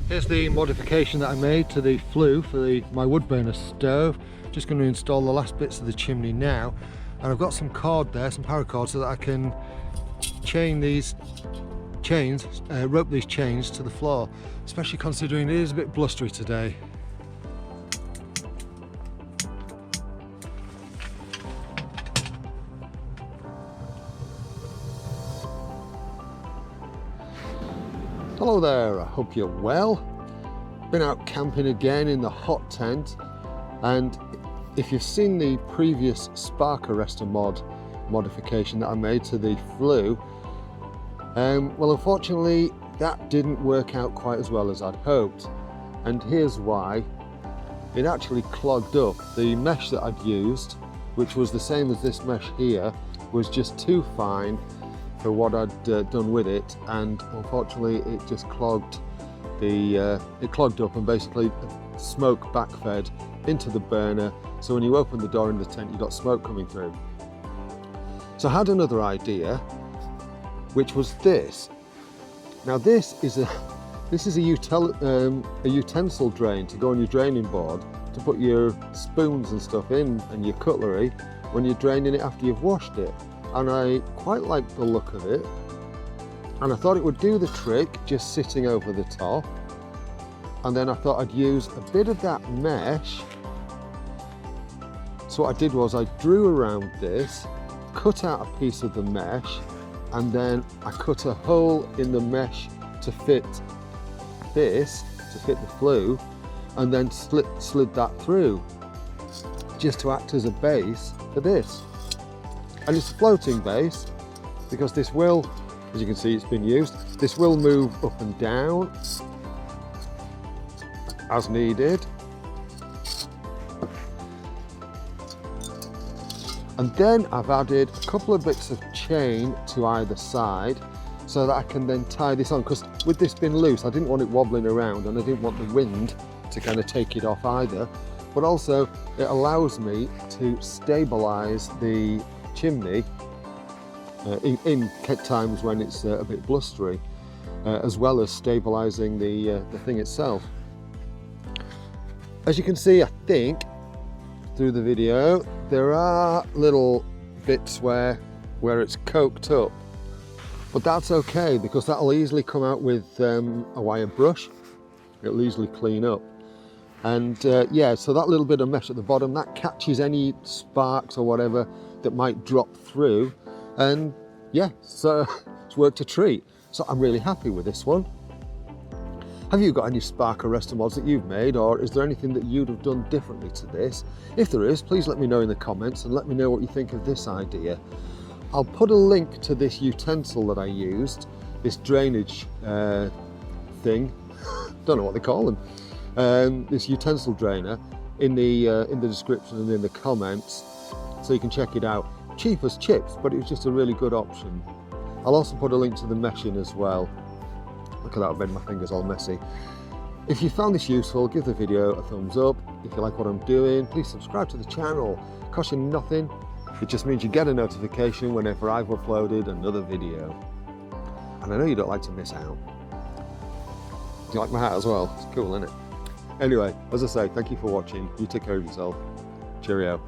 Here's the modification that I made to the flue for my wood burner stove. Just going to install the last bits of the chimney now, and I've got some cord there, some paracord, so that I can chain these chains, rope these chains to the floor, especially considering it is a bit blustery today. Hello there, I hope you're well. Been out camping again in the hot tent, and if you've seen the previous spark arrestor modification that I made to the flue, well, unfortunately that didn't work out quite as well as I'd hoped, and here's why. It actually clogged up. The mesh that I'd used, which was the same as this mesh here, was just too fine for what I'd done with it, and unfortunately it just clogged it clogged up, and basically smoke backfed into the burner, so when you open the door in the tent you got smoke coming through. So I had another idea, which was this. Now this is a utensil drain to go on your draining board to put your spoons and stuff in, and your cutlery when you're draining it after you've washed it. And I quite like the look of it, and I thought it would do the trick just sitting over the top. And then I thought I'd use a bit of that mesh. So what I did was I drew around this, cut out a piece of the mesh, and then I cut a hole in the mesh to fit this, to fit the flue, and then slid that through just to act as a base for this. And it's a floating base, because this will, as you can see, it's been used, this will move up and down as needed. And then I've added a couple of bits of chain to either side so that I can then tie this on, because with this being loose I didn't want it wobbling around, and I didn't want the wind to kind of take it off either. But also it allows me to stabilize the chimney in times when it's a bit blustery, as well as stabilizing the thing itself. As you can see, I think through the video, there are little bits where it's coked up, but that's okay, because that'll easily come out with a wire brush. It'll easily clean up. And yeah, so that little bit of mesh at the bottom, that catches any sparks or whatever that might drop through, and yeah, so it's worked a treat. So I'm really happy with this one. Have you got any spark arrestor mods that you've made, or is there anything that you'd have done differently to this? If there is, please let me know in the comments, and let me know what you think of this idea. I'll put a link to this utensil that I used, this drainage thing, don't know what they call them, this utensil drainer, in the description and in the comments, so you can check it out. Cheap as chips, but it was just a really good option. I'll also put a link to the meshing as well. Look at that, I've made my fingers all messy. If you found this useful, give the video a thumbs up. If you like what I'm doing, please subscribe to the channel. Costs you nothing. It just means you get a notification whenever I've uploaded another video. And I know you don't like to miss out. Do you like my hat as well? It's cool, isn't it? Anyway, as I say, thank you for watching. You take care of yourself. Cheerio.